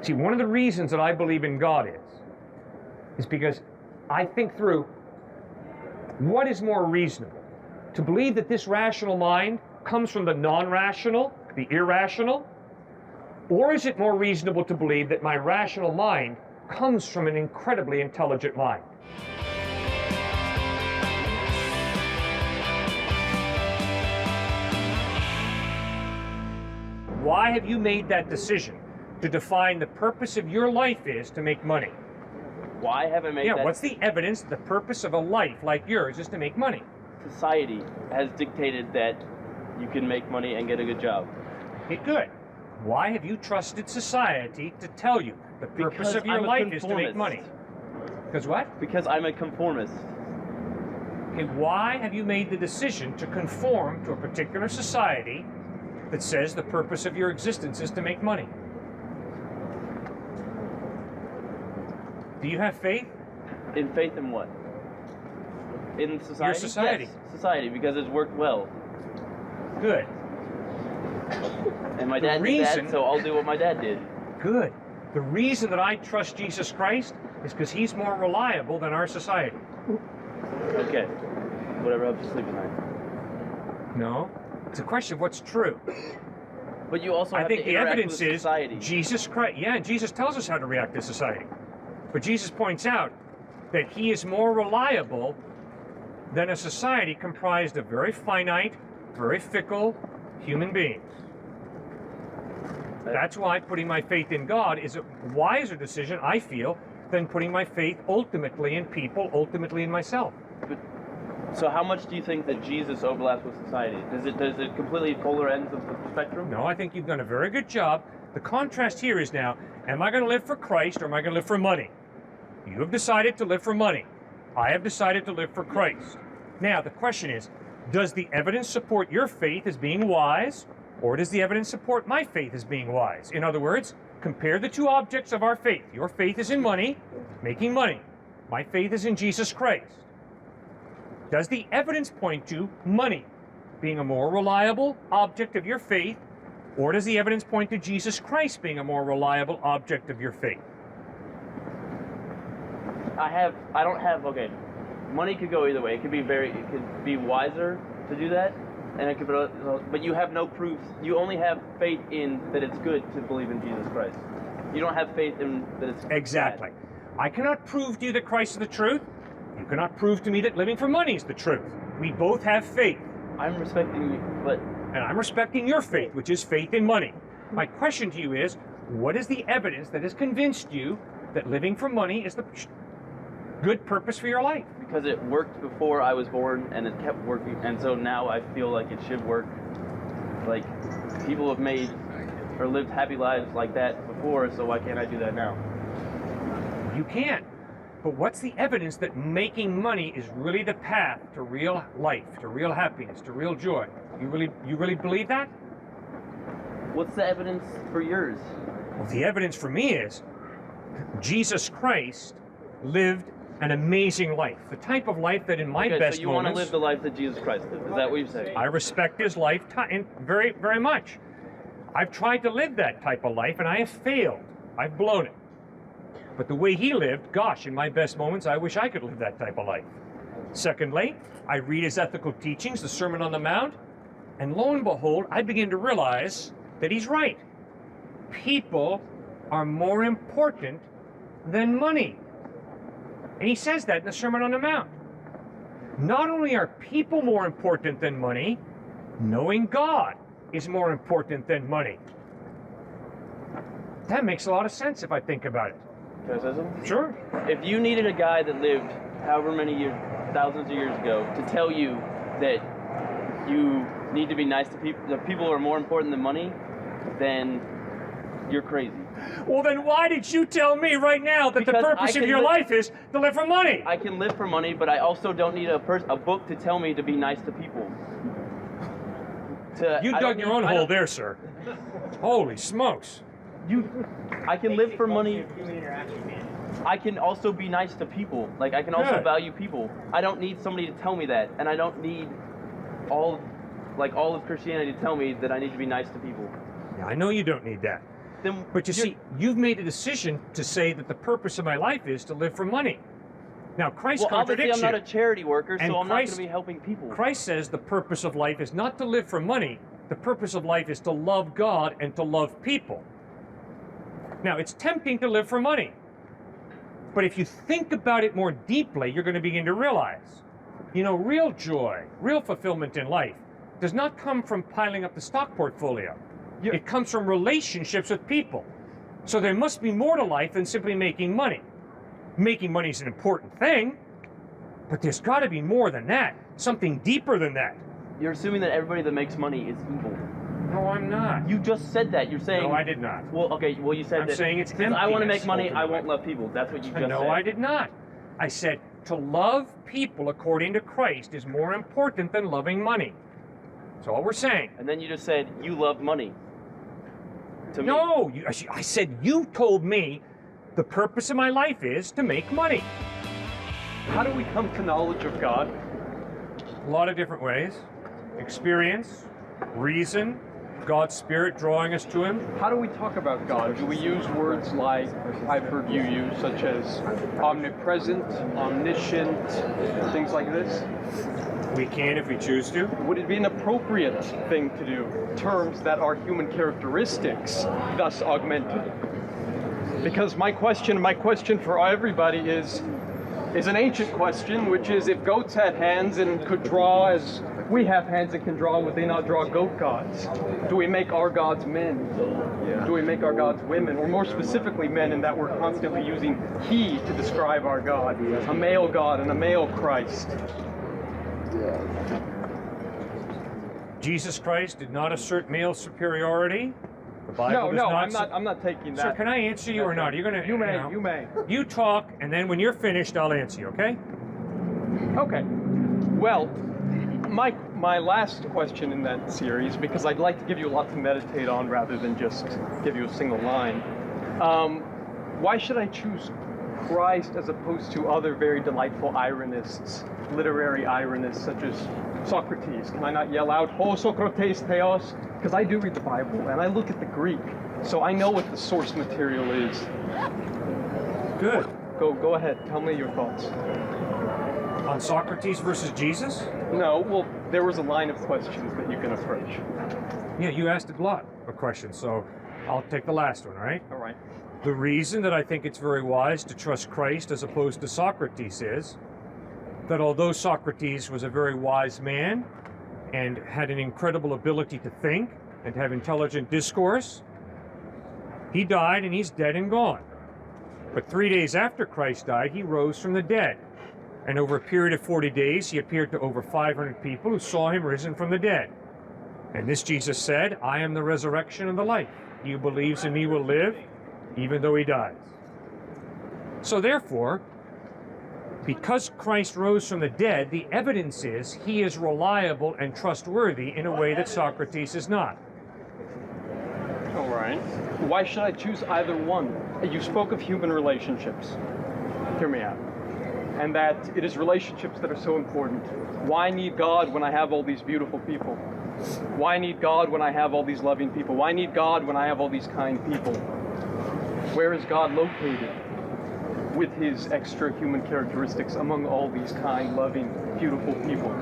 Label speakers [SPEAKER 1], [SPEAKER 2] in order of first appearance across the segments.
[SPEAKER 1] See, one of the reasons that I believe in God is because I think through what is more reasonable. To believe that this rational mind comes from the non-rational, the irrational, or is it more reasonable to believe that my rational mind comes from an incredibly intelligent mind? Why have you made that decision to define the purpose of your life is to make money?
[SPEAKER 2] Why have I made that?
[SPEAKER 1] Yeah, what's the evidence the purpose of a life like yours is to make money?
[SPEAKER 2] Society has dictated that you can make money and get a good job.
[SPEAKER 1] Okay, good. Why have you trusted society to tell you the purpose of your life is to make money? Because what?
[SPEAKER 2] Because I'm a conformist.
[SPEAKER 1] Okay, why have you made the decision to conform to a particular society that says the purpose of your existence is to make money? Do you have faith?
[SPEAKER 2] In faith in what? In society?
[SPEAKER 1] Your society.
[SPEAKER 2] Yes, society, because it's worked well.
[SPEAKER 1] Good.
[SPEAKER 2] And my dad did that, so I'll do what my dad did.
[SPEAKER 1] Good. The reason that I trust Jesus Christ is because he's more reliable than our society.
[SPEAKER 2] Okay. Whatever helps you sleep at night.
[SPEAKER 1] No. It's a question of what's true.
[SPEAKER 2] But you also have
[SPEAKER 1] I think
[SPEAKER 2] to
[SPEAKER 1] the
[SPEAKER 2] interact
[SPEAKER 1] evidence
[SPEAKER 2] with
[SPEAKER 1] is
[SPEAKER 2] society.
[SPEAKER 1] Jesus Christ. Yeah, Jesus tells us how to react to society. But Jesus points out that he is more reliable than a society comprised of very finite, very fickle human beings. That's why putting my faith in God is a wiser decision, I feel, than putting my faith ultimately in people, ultimately in myself.
[SPEAKER 2] So how much do you think that Jesus overlaps with society? Does it completely polar ends of the spectrum?
[SPEAKER 1] No, I think you've done a very good job. The contrast here is now, am I going to live for Christ or am I going to live for money? You have decided to live for money. I have decided to live for Christ. Now, the question is, does the evidence support your faith as being wise, or does the evidence support my faith as being wise? In other words, compare the two objects of our faith. Your faith is in money, making money. My faith is in Jesus Christ. Does the evidence point to money being a more reliable object of your faith, or does the evidence point to Jesus Christ being a more reliable object of your faith?
[SPEAKER 2] Okay. Money could go either way. It could be wiser to do that, and it could be, but you have no proof. You only have faith in that it's good to believe in Jesus Christ. You don't have faith in that it's
[SPEAKER 1] exactly.
[SPEAKER 2] bad.
[SPEAKER 1] I cannot prove to you that Christ is the truth. You cannot prove to me that living for money is the truth. We both have faith.
[SPEAKER 2] I'm respecting you, but...
[SPEAKER 1] And I'm respecting your faith, which is faith in money. My question to you is, what is the evidence that has convinced you that living for money is the good purpose for your life?
[SPEAKER 2] Because it worked before I was born, and it kept working, and so now I feel like it should work. Like, people have made or lived happy lives like that before, so why can't I do that now?
[SPEAKER 1] You can. But what's the evidence that making money is really the path to real life, to real happiness, to real joy? You really believe that?
[SPEAKER 2] What's the evidence for yours?
[SPEAKER 1] Well, the evidence for me is Jesus Christ lived an amazing life. The type of life that in my best moments...
[SPEAKER 2] So you want to live the life that Jesus Christ lived. Is that what you're saying?
[SPEAKER 1] I respect his life very, very much. I've tried to live that type of life, and I have failed. I've blown it. But the way he lived, gosh, in my best moments, I wish I could live that type of life. Secondly, I read his ethical teachings, the Sermon on the Mount, and lo and behold, I begin to realize that he's right. People are more important than money. And he says that in the Sermon on the Mount. Not only are people more important than money, knowing God is more important than money. That makes a lot of sense if I think about it.
[SPEAKER 2] Can I say something?
[SPEAKER 1] Sure.
[SPEAKER 2] If you needed a guy that lived however many years, thousands of years ago, to tell you that you need to be nice to people, that people are more important than money, then you're crazy.
[SPEAKER 1] Well, then why did you tell me right now that the purpose of your life is to live for money?
[SPEAKER 2] I can live for money, but I also don't need a book to tell me to be nice to people.
[SPEAKER 1] You dug your own hole there, sir. Holy smokes.
[SPEAKER 2] I can live for money. I can also be nice to people. Like, I can also value people. I don't need somebody to tell me that, and I don't need all of Christianity to tell me that I need to be nice to people.
[SPEAKER 1] Yeah, I know you don't need that.
[SPEAKER 2] Then
[SPEAKER 1] But you see, you've made a decision to say that the purpose of my life is to live for money. Now, Christ
[SPEAKER 2] well, obviously
[SPEAKER 1] contradicts
[SPEAKER 2] I'm not
[SPEAKER 1] you.
[SPEAKER 2] a charity worker,
[SPEAKER 1] And
[SPEAKER 2] so I'm not
[SPEAKER 1] Christ-
[SPEAKER 2] going to be helping people.
[SPEAKER 1] Christ says the purpose of life is not to live for money. The purpose of life is to love God and to love people. Now, it's tempting to live for money. But if you think about it more deeply, you're going to begin to realize, you know, real joy, real fulfillment in life does not come from piling up the stock portfolio.
[SPEAKER 3] Yeah.
[SPEAKER 1] It comes from relationships with people. So there must be more to life than simply making money. Making money is an important thing, but there's got to be more than that, something deeper than that.
[SPEAKER 2] You're assuming that everybody that makes money is evil.
[SPEAKER 1] No, I'm not.
[SPEAKER 2] You just said that. You're saying.
[SPEAKER 1] No, I did not.
[SPEAKER 2] Well, okay. Well, you said
[SPEAKER 1] I'm
[SPEAKER 2] that.
[SPEAKER 1] saying it's
[SPEAKER 2] because I want to make
[SPEAKER 1] emptiness
[SPEAKER 2] money. I won't
[SPEAKER 1] ultimately.
[SPEAKER 2] love people. That's what you just said.
[SPEAKER 1] No, I did not. I said to love people according to Christ is more important than loving money. That's all we're saying.
[SPEAKER 2] And then you just said you love money. To me.
[SPEAKER 1] No, I said you told me the purpose of my life is to make money.
[SPEAKER 3] How do we come to knowledge of God?
[SPEAKER 1] A lot of different ways. Experience, reason, God's Spirit drawing us to Him.
[SPEAKER 3] How do we talk about God? Do we use words like I've heard you use, such as omnipresent, omniscient, things like this?
[SPEAKER 1] We can if we choose to.
[SPEAKER 3] Would it be an appropriate thing to do? Terms that are human characteristics, thus augmented. Because my question for everybody is an ancient question, which is if goats had hands and could draw as we have hands and can draw, would they not draw goat gods? Do we make our gods men? Do we make our gods women? Or more specifically men, in that we're constantly using he to describe our God. A male God and a male Christ.
[SPEAKER 1] Jesus Christ did not assert male superiority. The Bible
[SPEAKER 3] No,
[SPEAKER 1] does not.
[SPEAKER 3] I'm not taking that.
[SPEAKER 1] Sir, can I answer you or not? You're gonna.
[SPEAKER 3] You may,
[SPEAKER 1] know,
[SPEAKER 3] you may.
[SPEAKER 1] You talk, and then when you're finished, I'll answer you. Okay?
[SPEAKER 3] Okay. Well, my last question in that series, because I'd like to give you a lot to meditate on rather than just give you a single line. Why should I choose Christ as opposed to other very delightful ironists, literary ironists such as Socrates? Can I not yell out, "Ho Socrates theos"? Because I do read the Bible and I look at the Greek, so I know what the source material is.
[SPEAKER 1] Good.
[SPEAKER 3] Go ahead, tell me your thoughts.
[SPEAKER 1] On Socrates versus Jesus?
[SPEAKER 3] No, well, there was a line of questions that you can approach.
[SPEAKER 1] Yeah, you asked a lot of questions, so I'll take the last one, all right?
[SPEAKER 3] All right.
[SPEAKER 1] The reason that I think it's very wise to trust Christ as opposed to Socrates is that although Socrates was a very wise man and had an incredible ability to think and have intelligent discourse, he died and he's dead and gone. But 3 days after Christ died, he rose from the dead. And over a period of 40 days, he appeared to over 500 people who saw him risen from the dead. And this Jesus said, "I am the resurrection and the life. He who believes in me will live, even though he dies." So therefore, because Christ rose from the dead, the evidence is he is reliable and trustworthy in a way that Socrates is not.
[SPEAKER 3] All right. Why should I choose either one? You spoke of human relationships. Hear me out. And that it is relationships that are so important. Why need God when I have all these beautiful people? Why need God when I have all these loving people? Why need God when I have all these kind people? Where is God located with his extra human characteristics among all these kind, loving, beautiful people?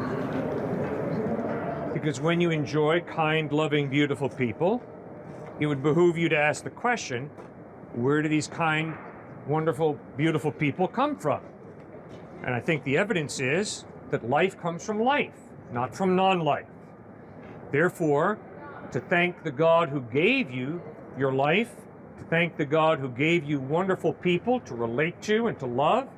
[SPEAKER 1] Because when you enjoy kind, loving, beautiful people, it would behoove you to ask the question, where do these kind, wonderful, beautiful people come from? And I think the evidence is that life comes from life, not from non-life. Therefore, to thank the God who gave you your life, to thank the God who gave you wonderful people to relate to and to love,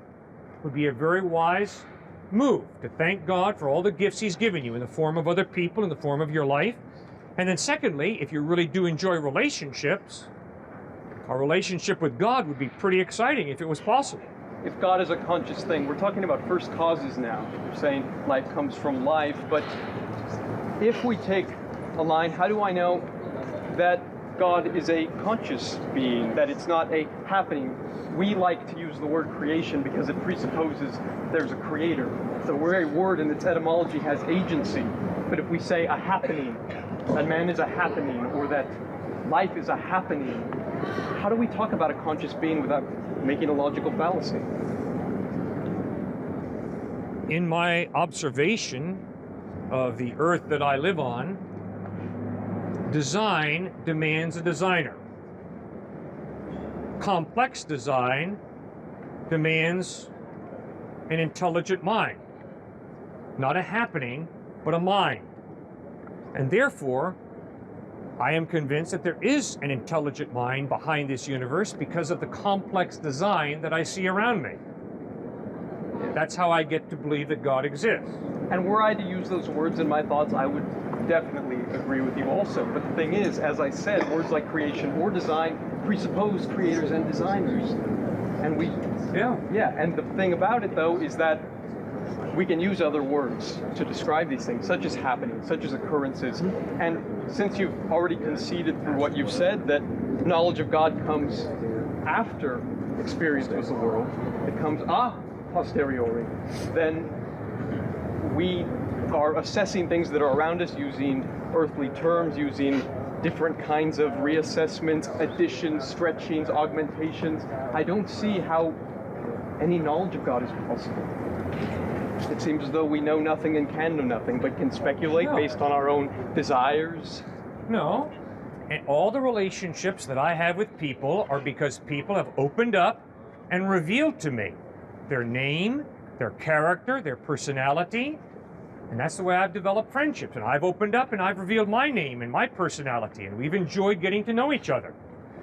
[SPEAKER 1] would be a very wise move. To thank God for all the gifts he's given you in the form of other people, in the form of your life. And then secondly, if you really do enjoy relationships, a relationship with God would be pretty exciting if it was possible.
[SPEAKER 3] If God is a conscious thing, we're talking about first causes now. You're saying life comes from life, but if we take a line, how do I know that God is a conscious being, that it's not a happening? We like to use the word creation because it presupposes there's a creator. The very word in its etymology has agency. But if we say a happening, that man is a happening, or that life is a happening, how do we talk about a conscious being without making a logical fallacy?
[SPEAKER 1] In my observation of the earth that I live on, design demands a designer. Complex design demands an intelligent mind. Not a happening, but a mind. And therefore, I am convinced that there is an intelligent mind behind this universe because of the complex design that I see around me. That's how I get to believe that God exists.
[SPEAKER 3] And were I to use those words in my thoughts, I would definitely agree with you also. But the thing is, as I said, words like creation or design presuppose creators and designers. And and the thing about it, though, is that we can use other words to describe these things, such as happenings, such as occurrences. And since you've already conceded through what you've said that knowledge of God comes after experience with the world, it comes a posteriori, then we are assessing things that are around us using earthly terms, using different kinds of reassessments, additions, stretchings, augmentations. I don't see how any knowledge of God is possible. It seems as though we know nothing and can know nothing, but can speculate based on our own desires.
[SPEAKER 1] No. And all the relationships that I have with people are because people have opened up and revealed to me their name, their character, their personality. And that's the way I've developed friendships. And I've opened up and I've revealed my name and my personality. And we've enjoyed getting to know each other.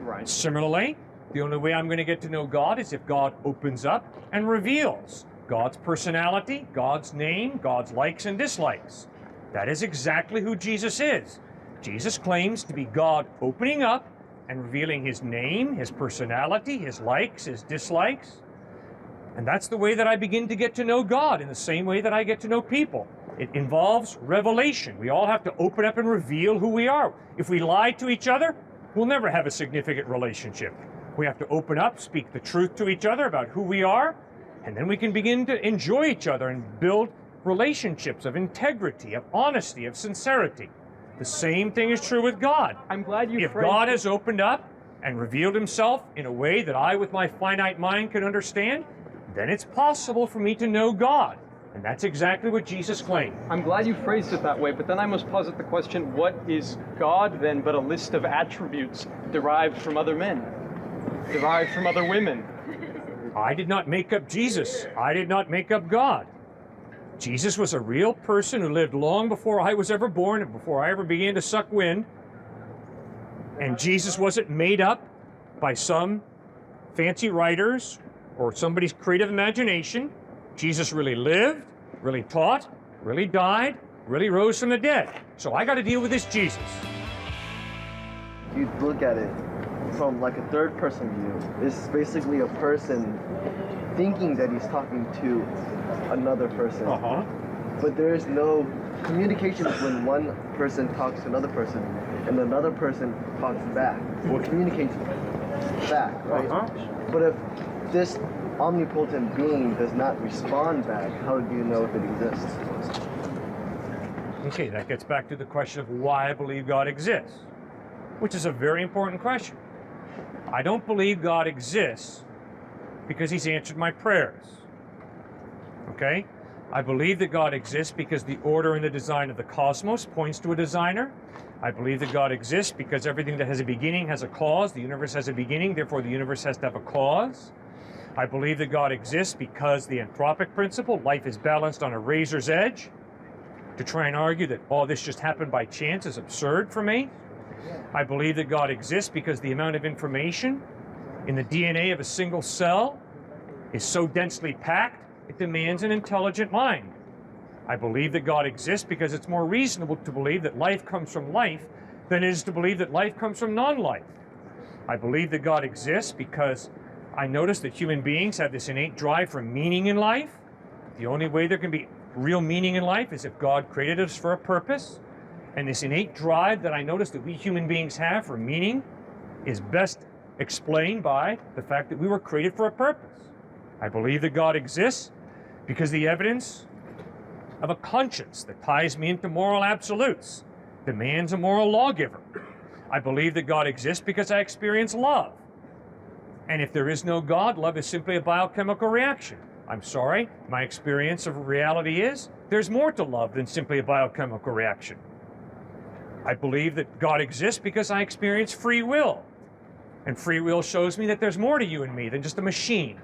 [SPEAKER 3] Right.
[SPEAKER 1] Similarly, the only way I'm going to get to know God is if God opens up and reveals God's personality, God's name, God's likes and dislikes. That is exactly who Jesus is. Jesus claims to be God opening up and revealing his name, his personality, his likes, his dislikes. And that's the way that I begin to get to know God, in the same way that I get to know people. It involves revelation. We all have to open up and reveal who we are. If we lie to each other, we'll never have a significant relationship. We have to open up, speak the truth to each other about who we are, and then we can begin to enjoy each other and build relationships of integrity, of honesty, of sincerity. The same thing is true with God.
[SPEAKER 3] I'm glad you
[SPEAKER 1] If God has opened up and revealed himself in a way that I, with my finite mind, can understand, then it's possible for me to know God. And that's exactly what Jesus claimed.
[SPEAKER 3] I'm glad you phrased it that way, but then I must posit the question, what is God then but a list of attributes derived from other men, derived from other women?
[SPEAKER 1] I did not make up Jesus. I did not make up God. Jesus was a real person who lived long before I was ever born and before I ever began to suck wind. And Jesus wasn't made up by some fancy writers or somebody's creative imagination. Jesus really lived, really taught, really died, really rose from the dead. So I got to deal with this Jesus.
[SPEAKER 4] You look at it from like a third person view. It's basically a person thinking that he's talking to another person. But there is no communication when one person talks to another person and another person talks back or communicates back, right? But if this omnipotent being does not respond back, how do you know if it exists?
[SPEAKER 1] Okay, that gets back to the question of why I believe God exists, which is a very important question. I don't believe God exists because he's answered my prayers. Okay? I believe that God exists because the order and the design of the cosmos points to a designer. I believe that God exists because everything that has a beginning has a cause. The universe has a beginning, therefore the universe has to have a cause. I believe that God exists because the anthropic principle, life is balanced on a razor's edge. To try and argue that all this just happened by chance is absurd for me. I believe that God exists because the amount of information in the DNA of a single cell is so densely packed, it demands an intelligent mind. I believe that God exists because it's more reasonable to believe that life comes from life than it is to believe that life comes from non-life. I believe that God exists because I notice that human beings have this innate drive for meaning in life. The only way there can be real meaning in life is if God created us for a purpose. And this innate drive that I notice that we human beings have for meaning is best explained by the fact that we were created for a purpose. I believe that God exists because the evidence of a conscience that ties me into moral absolutes demands a moral lawgiver. I believe that God exists because I experience love. And if there is no God, love is simply a biochemical reaction. I'm sorry, my experience of reality is there's more to love than simply a biochemical reaction. I believe that God exists because I experience free will. And free will shows me that there's more to you and me than just a machine.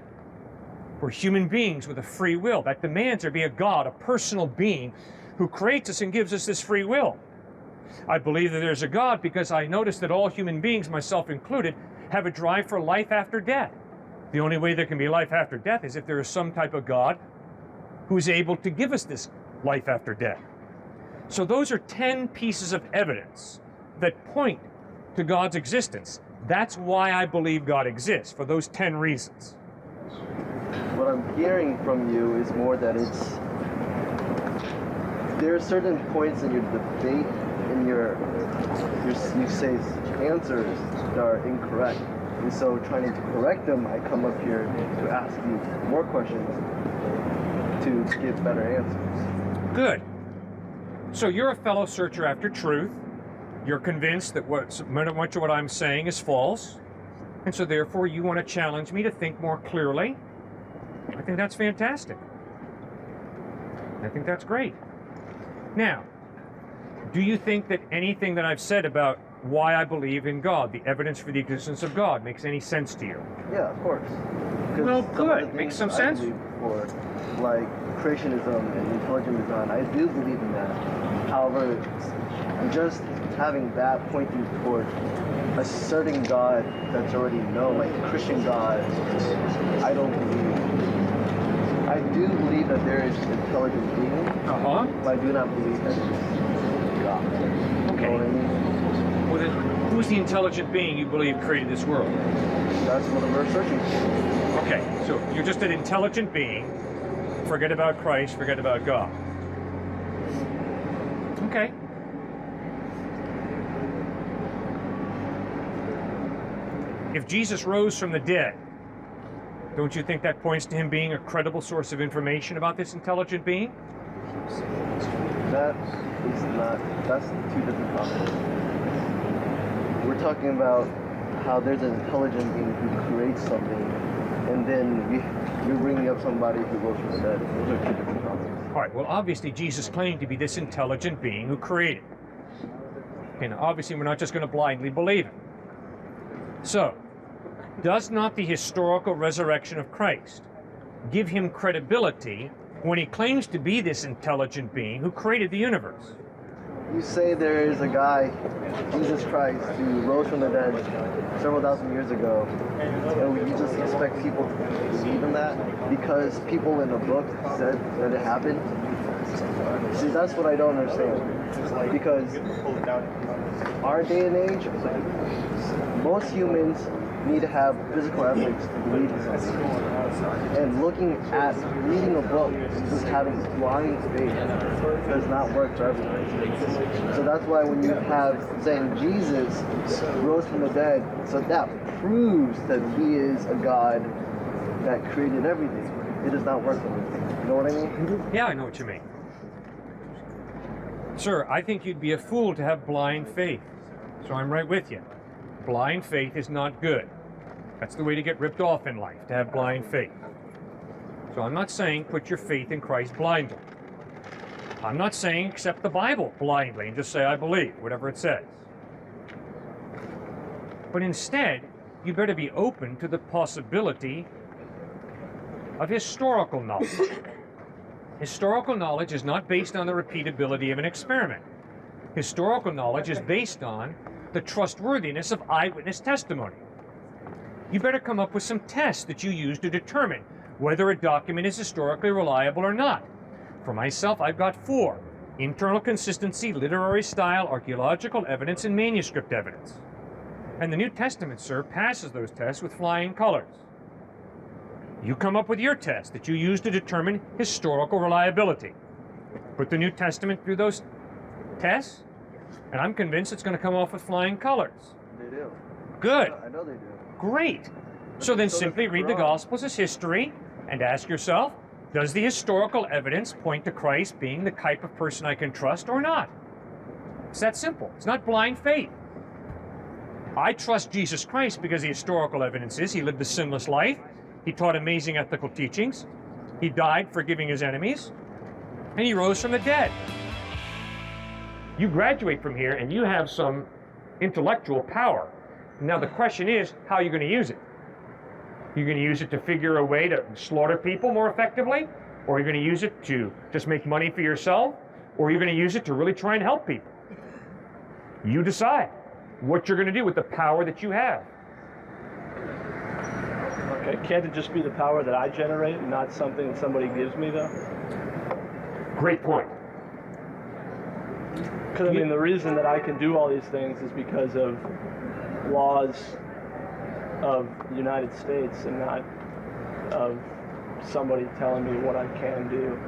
[SPEAKER 1] We're human beings with a free will. That demands there be a God, a personal being, who creates us and gives us this free will. I believe that there's a God because I notice that all human beings, myself included, have a drive for life after death. The only way there can be life after death is if there is some type of God who is able to give us this life after death. So those are 10 pieces of evidence that point to God's existence. That's why I believe God exists, for those 10 reasons.
[SPEAKER 4] What I'm hearing from you is more that there are certain points in your debate, in your you say answers that are incorrect. And so trying to correct them, I come up here to ask you more questions to get better answers.
[SPEAKER 1] Good. So you're a fellow searcher after truth. You're convinced that much of what I'm saying is false. And so therefore you want to challenge me to think more clearly. I think that's fantastic. I think that's great. Now, do you think that anything that I've said about why I believe in God, the evidence for the existence of God, makes any sense to you?
[SPEAKER 4] Yeah, of course.
[SPEAKER 1] Well, good. Makes some sense.
[SPEAKER 4] For, like creationism and intelligent design, I do believe in that. However, just having that pointing toward a certain God that's already known, like a Christian God, I don't believe. I do believe that there is an intelligent being, but I do not believe that it's God.
[SPEAKER 1] Okay.
[SPEAKER 4] You know what I mean?
[SPEAKER 1] Well, then, who's the intelligent being you believe created this world?
[SPEAKER 4] That's what we're searching for.
[SPEAKER 1] Okay, so you're just an intelligent being. Forget about Christ, forget about God. Okay. If Jesus rose from the dead, don't you think that points to him being a credible source of information about this intelligent being?
[SPEAKER 4] That is not, that's two different topics. We're talking about how there's an intelligent being who creates something, and then you're bringing up somebody who rose from the dead. Those are two different topics.
[SPEAKER 1] All right, well, obviously Jesus claimed to be this intelligent being who created. Okay, now obviously we're not just going to blindly believe it. So, does not the historical resurrection of Christ give him credibility when he claims to be this intelligent being who created the universe?
[SPEAKER 4] You say there is a guy, Jesus Christ, who rose from the dead several thousand years ago, and you just expect people to believe in that because people in a book said that it happened? See, that's what I don't understand. Because our day and age, most humans need to have physical evidence to believe in something. And reading a book and just having blind faith does not work for everybody. So that's why when you have saying Jesus rose from the dead, so that proves that he is a God that created everything. It does not work for me. You know what I mean?
[SPEAKER 1] Yeah, I know what you mean. Sir, I think you'd be a fool to have blind faith. So I'm right with you. Blind faith is not good. That's the way to get ripped off in life, to have blind faith. So I'm not saying put your faith in Christ blindly. I'm not saying accept the Bible blindly and just say, I believe, whatever it says. But instead, you better be open to the possibility of historical knowledge. Historical knowledge is not based on the repeatability of an experiment. Historical knowledge is based on the trustworthiness of eyewitness testimony. You better come up with some tests that you use to determine whether a document is historically reliable or not. For myself, I've got 4: internal consistency, literary style, archaeological evidence, and manuscript evidence. And the New Testament, sir, passes those tests with flying colors. You come up with your test that you use to determine historical reliability. Put the New Testament through those tests, and I'm convinced it's going to come off with flying colors.
[SPEAKER 4] They do.
[SPEAKER 1] Good.
[SPEAKER 4] I know they do.
[SPEAKER 1] Great. So then simply read the Gospels as history and ask yourself, does the historical evidence point to Christ being the type of person I can trust or not? It's that simple. It's not blind faith. I trust Jesus Christ because the historical evidence is he lived a sinless life. He taught amazing ethical teachings. He died forgiving his enemies. And he rose from the dead. You graduate from here and you have some intellectual power. Now the question is, how are you going to use it? You're going to use it to figure a way to slaughter people more effectively? Or are you going to use it to just make money for yourself? Or are you going to use it to really try and help people? You decide what you're going to do with the power that you have.
[SPEAKER 5] Okay, can't it just be the power that I generate and not something that somebody gives me, though?
[SPEAKER 1] Great point.
[SPEAKER 5] Because, I mean, the reason that I can do all these things is because of laws of the United States and not of somebody telling me what I can do.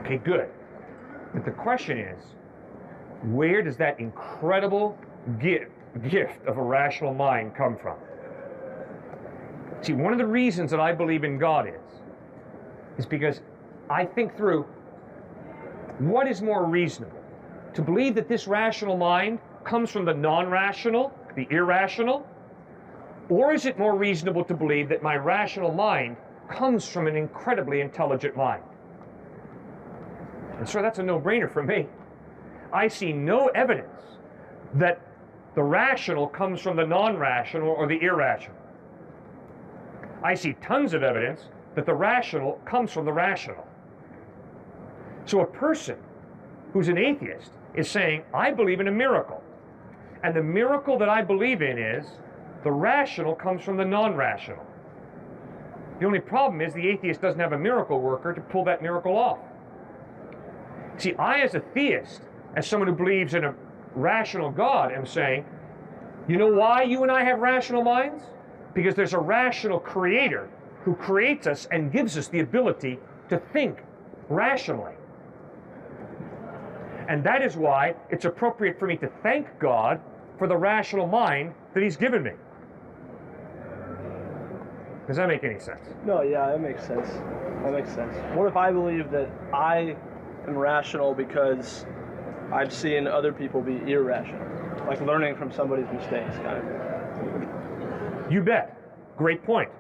[SPEAKER 1] Okay, good. But the question is, where does that incredible gift of a rational mind come from? See, one of the reasons that I believe in God is because I think through what is more reasonable. To believe that this rational mind comes from the non-rational, the irrational, or is it more reasonable to believe that my rational mind comes from an incredibly intelligent mind? And so that's a no-brainer for me. I see no evidence that the rational comes from the non-rational or the irrational. I see tons of evidence that the rational comes from the rational. So a person who's an atheist is saying, I believe in a miracle. And the miracle that I believe in is the rational comes from the non-rational. The only problem is the atheist doesn't have a miracle worker to pull that miracle off. See, I as a theist, as someone who believes in a rational God, am saying, you know why you and I have rational minds? Because there's a rational creator who creates us and gives us the ability to think rationally. And that is why it's appropriate for me to thank God for the rational mind that he's given me. Does that make any sense?
[SPEAKER 5] No, yeah, that makes sense. That makes sense. What if I believe that I am rational because I've seen other people be irrational? Like learning from somebody's mistakes, kind of.
[SPEAKER 1] You bet. Great point.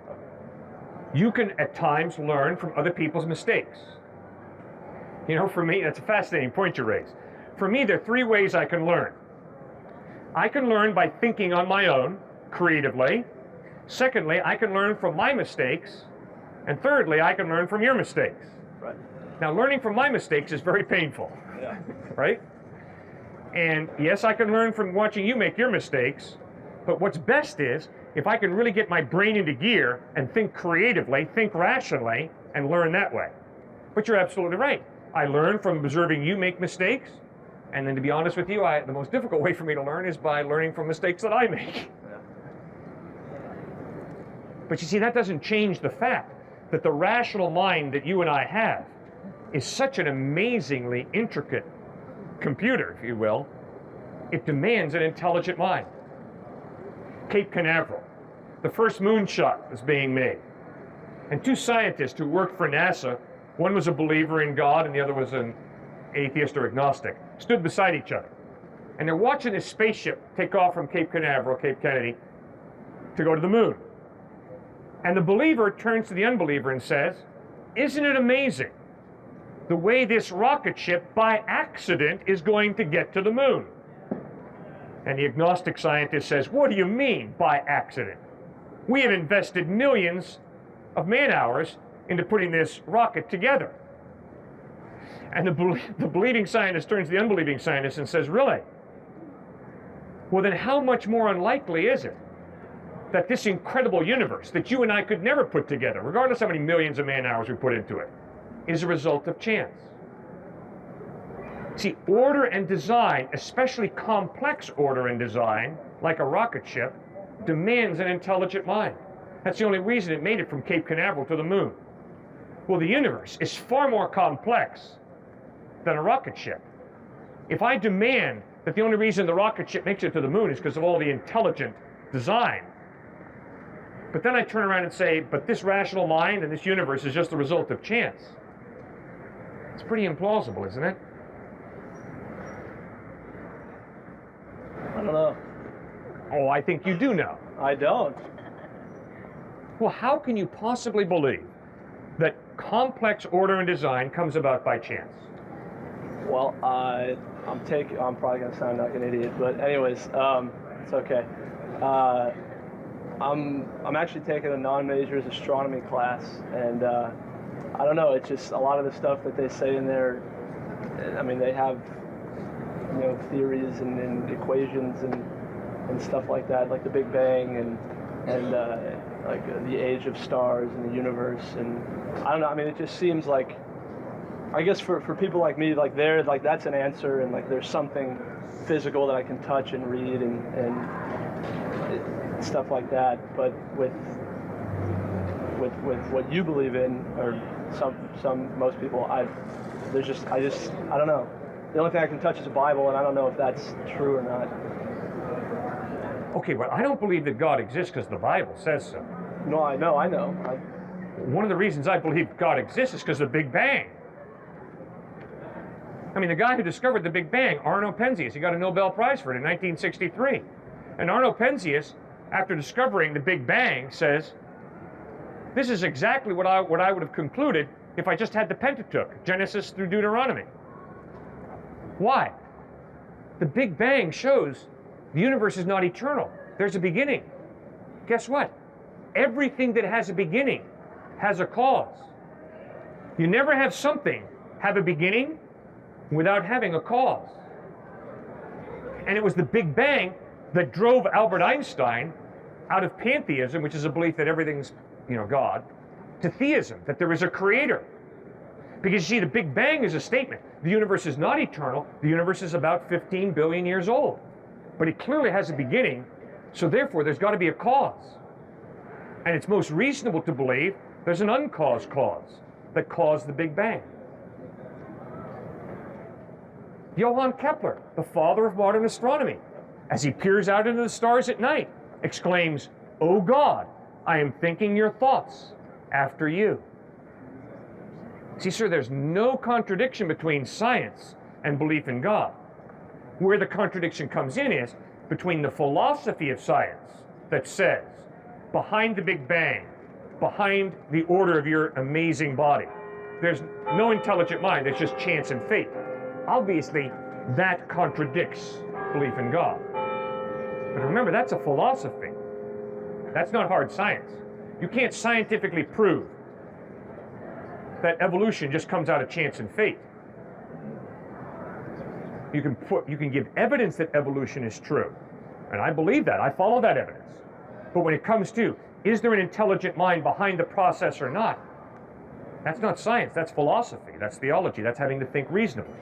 [SPEAKER 1] You can at times learn from other people's mistakes. You know, for me, that's a fascinating point you raise. For me, there are three ways I can learn. I can learn by thinking on my own, creatively. Secondly, I can learn from my mistakes. And thirdly, I can learn from your mistakes.
[SPEAKER 5] Right.
[SPEAKER 1] Now, learning from my mistakes is very painful,
[SPEAKER 5] Yeah.
[SPEAKER 1] right? And yes, I can learn from watching you make your mistakes, but what's best is if I can really get my brain into gear and think creatively, think rationally, and learn that way. But you're absolutely right. I learn from observing you make mistakes, and then to be honest with you, the most difficult way for me to learn is by learning from mistakes that I make.
[SPEAKER 5] Yeah.
[SPEAKER 1] But you see, that doesn't change the fact that the rational mind that you and I have is such an amazingly intricate computer, if you will. It demands an intelligent mind. Cape Canaveral, the first moonshot was being made. And two scientists who worked for NASA, one was a believer in God and the other was an atheist or agnostic, stood beside each other. And they're watching this spaceship take off from Cape Canaveral, Cape Kennedy, to go to the moon. And the believer turns to the unbeliever and says, isn't it amazing the way this rocket ship by accident is going to get to the moon? And the agnostic scientist says, what do you mean by accident? We have invested millions of man-hours into putting this rocket together. And the believing scientist turns to the unbelieving scientist and says, really? Well, then how much more unlikely is it that this incredible universe that you and I could never put together, regardless of how many millions of man-hours we put into it, is a result of chance? See, order and design, especially complex order and design, like a rocket ship, demands an intelligent mind. That's the only reason it made it from Cape Canaveral to the moon. Well, the universe is far more complex than a rocket ship. If I demand that the only reason the rocket ship makes it to the moon is because of all the intelligent design, but then I turn around and say, but this rational mind and this universe is just the result of chance, it's pretty implausible, isn't it?
[SPEAKER 5] I don't know.
[SPEAKER 1] I think you do know.
[SPEAKER 5] I don't.
[SPEAKER 1] Well, how can you possibly believe that complex order and design comes about by chance?
[SPEAKER 5] Well, I'm probably gonna sound like an idiot, but anyways, it's okay. I'm actually taking a non-majors astronomy class, and I don't know. It's just a lot of the stuff that they say in there. I mean, they have theories and equations and stuff like that, like the Big Bang and like the age of stars and the universe, and I don't know. I mean, it just seems like, I guess for people like me, like that's an answer, and like there's something physical that I can touch and read and stuff like that. But with what you believe in, or most people, I don't know. The only thing I can touch is a Bible, and I don't know if that's true or not.
[SPEAKER 1] Okay, but I don't believe that God exists because the Bible says so.
[SPEAKER 5] No, I know.
[SPEAKER 1] One of the reasons I believe God exists is because of the Big Bang. I mean, the guy who discovered the Big Bang, Arno Penzias, he got a Nobel Prize for it in 1963. And Arno Penzias, after discovering the Big Bang, says, this is exactly what I would have concluded if I just had the Pentateuch, Genesis through Deuteronomy. Why? The Big Bang shows the universe is not eternal. There's a beginning. Guess what? Everything that has a beginning has a cause. You never have something have a beginning without having a cause. And it was the Big Bang that drove Albert Einstein out of pantheism, which is a belief that everything's, God, to theism, that there is a creator. Because you see, the Big Bang is a statement. The universe is not eternal. The universe is about 15 billion years old. But it clearly has a beginning, so therefore there's got to be a cause. And it's most reasonable to believe there's an uncaused cause that caused the Big Bang. Johann Kepler, the father of modern astronomy, as he peers out into the stars at night, exclaims, "O God, I am thinking your thoughts after you." See, sir, there's no contradiction between science and belief in God. Where the contradiction comes in is between the philosophy of science that says, behind the Big Bang, behind the order of your amazing body, there's no intelligent mind, there's just chance and fate. Obviously, that contradicts belief in God. But remember, that's a philosophy. That's not hard science. You can't scientifically prove that evolution just comes out of chance and fate. You can give evidence that evolution is true. And I believe that. I follow that evidence. But when it comes to, is there an intelligent mind behind the process or not? That's not science. That's philosophy. That's theology. That's having to think reasonably.